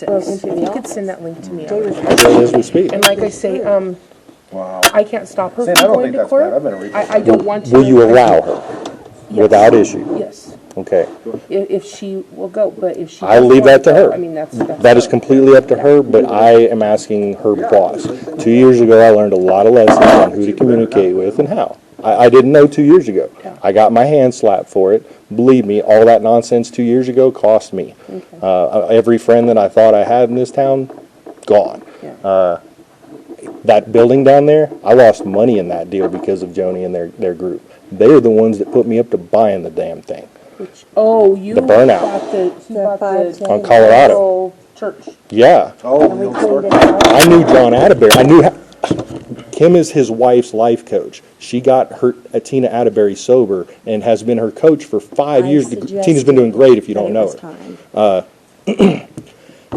If you could send that link to me. As we speak. And like I say, Wow. I can't stop her See, from I don't going think to that's court. bad. I've been a reader. I don't want to. Will you allow her Yes. without issue? Yes, Okay. if she will go, but if she. I'll leave that to her. I mean, that's. That is completely up to her, but I am asking her boss. 2 years ago, I learned a lot of lessons on who to communicate with and how. I didn't know 2 years ago. I got my hand slapped for it. Believe me, all that nonsense 2 years ago cost me. Every friend that I thought I had in this town, gone. Yeah. That building down there, I lost money in that deal because of Joni and their group. They're the ones that put me up to buying the damn thing. You The burnout. bought the On Colorado. little church. Yeah. Oh, And we the old cleaned it store. out. I knew John Atterbury. I knew Kim is his wife's life coach. She got Tina Atterbury sober and has been her coach for 5 years. Tina's been doing great if you don't know her.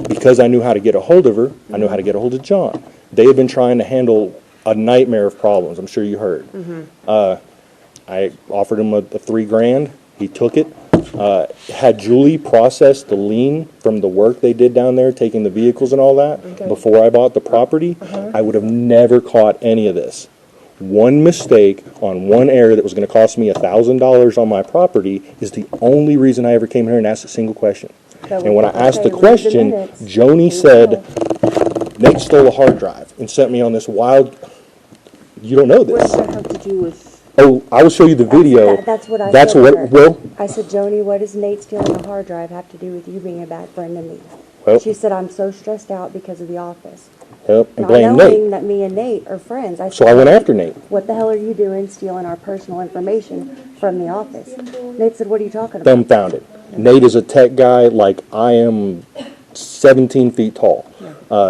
Because I knew how to get a hold of her, I knew how to get a hold of John. They had been trying to handle a nightmare of problems. I'm sure you heard. I offered him a $3,000. He took it. Had Julie process the lien from the work they did down there, taking the vehicles and all that, before I bought the property, I would have never caught any of this. One mistake on one error that was going to cost me $1,000 on my property is the only reason I ever came here and asked a single question. And when I asked the question, Joni said, Nate stole a hard drive and sent me on this wild, you don't know What this. does that have to do with? Oh, I will show you the video. That's what I That's said to what, her. well, I said, Joni, what does Nate stealing a hard drive have to do with you being a bad friend to me? Well- She said, I'm so stressed out because of the office. help and Not blame knowing Nate. that me and Nate are friends. So I went after Nate. What the hell are you doing stealing our personal information from the office? Nate said, what are you talking about? Dumbfounded. Nate is a tech guy like I am 17 feet tall.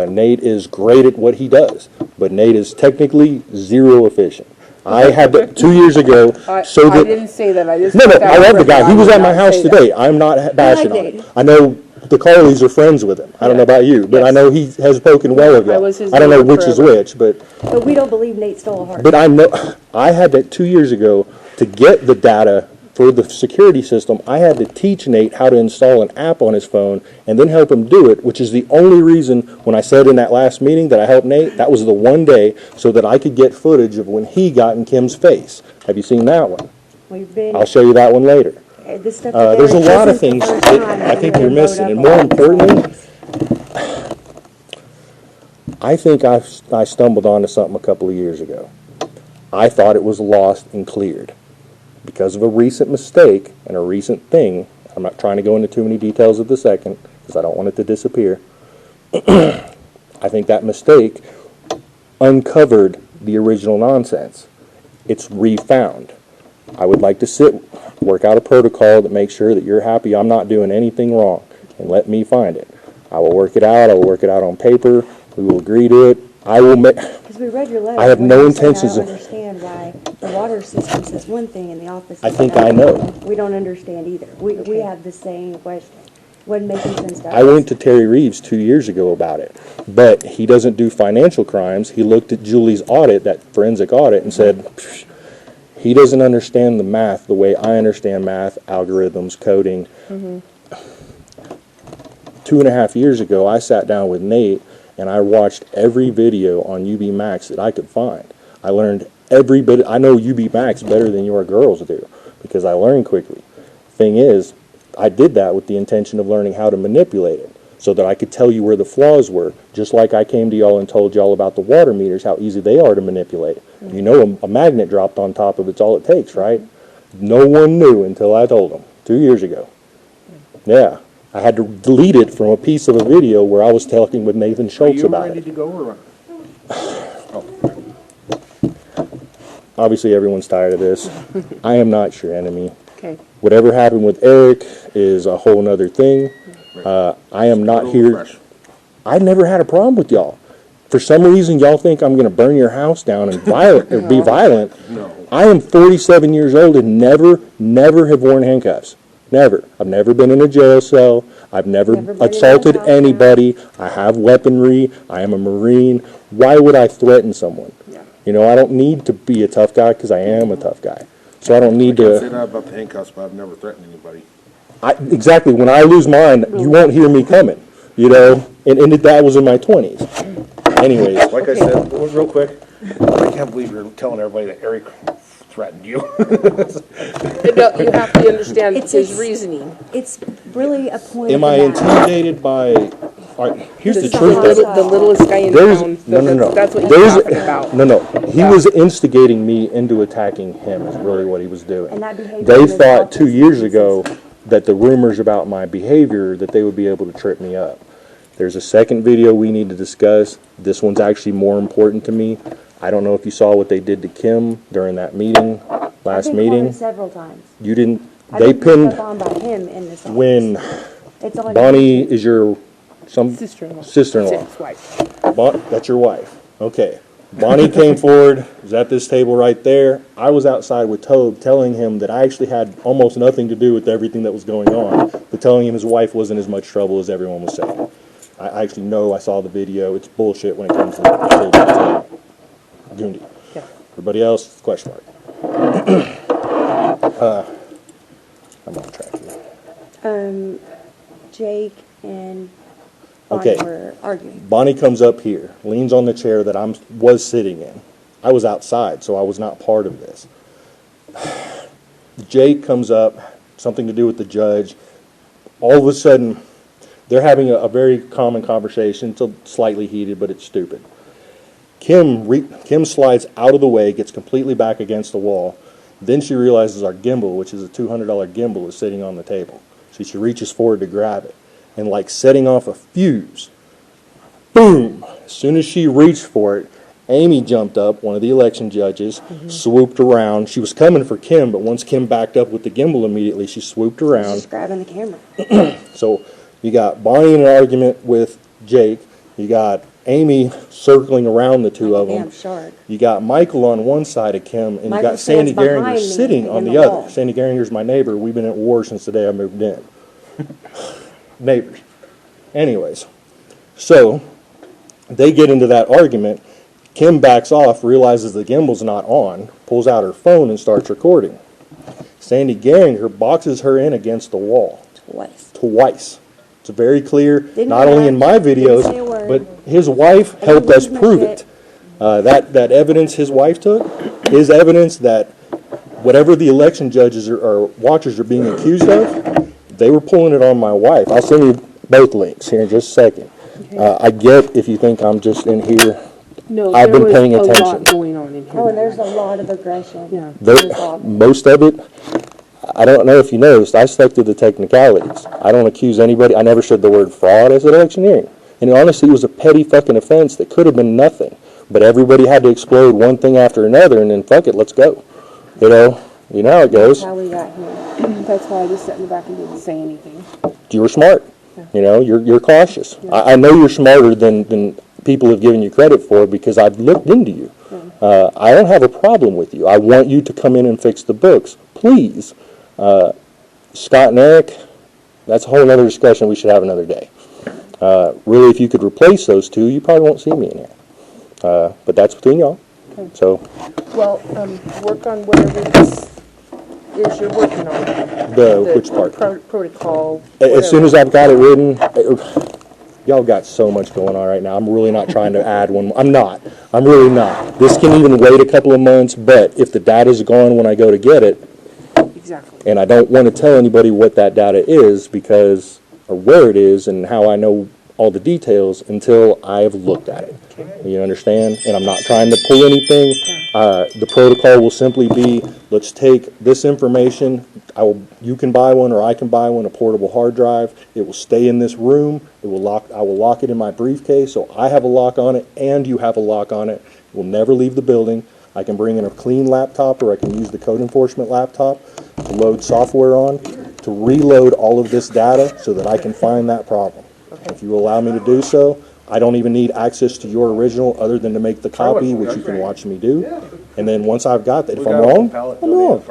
Nate is great at what he does, but Nate is technically zero efficient. I had to, 2 years ago, I that. didn't say that, I just. No, put that I love the out guy. there. He was I at did my not house say that. today. I'm not bashing on him. Nate. I know the Carleys are friends with him. I don't know about you, but I Yes. know he has spoken well of I you. was his I don't know neighbor which is forever. which, but But we don't believe Nate stole a hard But drive. I know, I had that 2 years ago to get the data for the security system. I had to teach Nate how to install an app on his phone and then help him do it, which is the only reason when I said in that last meeting that I helped Nate, that was the one day so that I could get footage of when he got in Kim's face. Have you seen that one? We've been, I'll show you that one later. this stuff There's a together, lot of this is things the first that time I think we you're wrote missing, up and on more this. importantly, I think I stumbled onto something a couple of years ago. I thought it was lost and cleared. Because of a recent mistake and a recent thing, I'm not trying to go into too many details at the second, because I don't want it to disappear. I think that mistake uncovered the original nonsense. It's refound. I would like to work out a protocol that makes sure that you're happy I'm not doing anything wrong, and let me find it. I will work it out. I will work it out on paper. We will agree to it. I will make. Because we read your letter. I have when no you said, intentions I of- don't understand why the water system says one thing in the office. I says think another. I know. We don't understand either. We have the same question. Wasn't making sense to us. I went to Terry Reeves 2 years ago about it, but he doesn't do financial crimes. He looked at Julie's audit, that forensic audit, and said, "Psh, he doesn't understand the math the way I understand math, algorithms, coding." 2.5 years ago, I sat down with Nate and I watched every video on UB Max that I could find. I learned every bit. I know UB Max better than your girls do because I learn quickly. Thing is, I did that with the intention of learning how to manipulate it so that I could tell you where the flaws were, just like I came to y'all and told y'all about the water meters, how easy they are to manipulate. You know, a magnet dropped on top of it's all it takes, right? No one knew until I told them 2 years ago. Yeah. I had to delete it from a piece of a video where I was talking with Nathan Are Schultz you about ready it. to go or? Obviously, everyone's tired of this. I am not your enemy. Okay. Whatever happened with Eric is a whole nother thing. I am not here. I never had a problem with y'all. For some reason, y'all think I'm going to burn your house down and be violent. No. I am 47 years old and never have worn handcuffs. Never. I've never been in a jail cell. I've never Never been in a assaulted house. anybody. I have weaponry. I am a Marine. Why would I threaten someone? Yeah. You know, I don't need to be a tough guy because I am a tough guy. So I don't need I can't say to. that about the handcuffs, but I've never threatened anybody. Exactly. When I lose mine, you won't hear me coming. you know, and that was in my 20s. Anyways, Like I said, real quick, I can't believe you're telling everybody that Eric threatened you. No, you have to understand It's- his it's- reasoning. It's really a point am of I the matter. intimidated by, all right, here's the This truth is of it. The littlest guy in There's, town, no. that's what he's There's, talking about. no. He was instigating me into attacking him is really what he was doing. And that behavior They in his thought office 2 years is ago that the rumors about my behavior, that they would be able to trip me up. There's a second video we need to discuss. This one's actually more important to me. I don't know if you saw what they did to Kim during that meeting, last I've been meeting. cornered several times. You didn't, I've they been picked pinned, up on by him in this office. when It's on Bonnie is your, Sister-in-law. sister-in-law. Wife. That's your wife. Okay. Bonnie came forward, was at this table right there. I was outside with Tobe telling him that I actually had almost nothing to do with everything that was going on, but telling him his wife wasn't as much trouble as everyone was saying. I actually know, I saw the video. It's bullshit when it comes to Goonie. Yeah. Everybody else, question mark. I'm on track here. Jake and Bonnie Okay. were arguing. Bonnie comes up here, leans on the chair that I was sitting in. I was outside, so I was not part of this. Jake comes up, something to do with the judge. All of a sudden, they're having a very common conversation. It's slightly heated, but it's stupid. Kim slides out of the way, gets completely back against the wall. Then she realizes our gimbal, which is a $200 gimbal, is sitting on the table. So she reaches forward to grab it. And like setting off a fuse, boom! As soon as she reached for it, Amy jumped up, one of the election judges, swooped around. She was coming for Kim, but once Kim backed up with the gimbal immediately, she swooped around. Just grabbing the camera. So you got Bonnie in an argument with Jake. You got Amy circling around the two of them. Damn shark. You got Michael on one side of Kim, and you Michael got Sandy stands behind Geringer me sitting on in the the other. wall. Sandy Geringer's my neighbor. We've been at war since the day I moved in. Neighbors. Anyways, so they get into that argument. Kim backs off, realizes the gimbal's not on, pulls out her phone and starts recording. Sandy Geringer boxes her in against the wall Twice. twice. It's very clear, Didn't not hear only that. in my videos, Didn't say a word. but his wife helped us believe my prove shit. it. That evidence his wife took is evidence that whatever the election judges or watchers are being accused of, they were pulling it on my wife. I'll send you both links here in just a second. I get if you think I'm just in here. No, I've there been was paying a attention. lot going on in here. Oh, and there's a lot of aggression. Yeah. in this office. Most of it, I don't know if you noticed, I stuck to the technicalities. I don't accuse anybody. I never said the word fraud as an electioneering. And honestly, it was a petty fucking offense that could have been nothing. But everybody had to explode one thing after another, and then fuck it, let's go. You know how it goes. That's how we got here. That's why I just sat in the back and didn't say anything. You were smart. You know, you're cautious. I know you're smarter than people have given you credit for because I've looked into you. I don't have a problem with you. I want you to come in and fix the books. Please. Scott and Eric, that's a whole other discussion we should have another day. Really, if you could replace those two, you probably won't see me in here. But that's between y'all. So, Well, work on whatever this is you're working on. which part? Protocol. As soon whatever. as I've got it written, y'all got so much going on right now. I'm really not trying to add one. I'm not. I'm really not. This can even wait a couple of months, but if the data's gone when I go to get it, Exactly. and I don't want to tell anybody what that data is because, or where it is and how I know all the details until I have looked at it. You understand? And I'm not trying to pull anything. The protocol will simply be, let's take this information. You can buy one or I can buy one, a portable hard drive. It will stay in this room. I will lock it in my briefcase so I have a lock on it and you have a lock on it. It will never leave the building. I can bring in a clean laptop or I can use the code enforcement laptop to load software on, to reload all of this data so that I can find that problem. If you allow me to do so, I don't even need access to your original other than to make the copy, which you can watch me do. And then once I've got that, if I'm wrong, I'm wrong.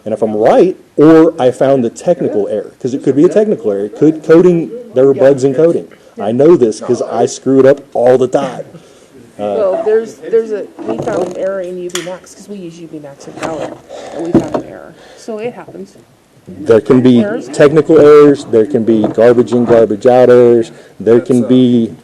And if I'm right, or I found the technical error, because it could be a technical error, there were bugs in coding. I know this because I screw it up all the time. Well, we found an error in UB Max because we use UB Max and Ballot, and we found an error. So it happens. There can be technical errors, there can be garbage in, garbage out errors, there can be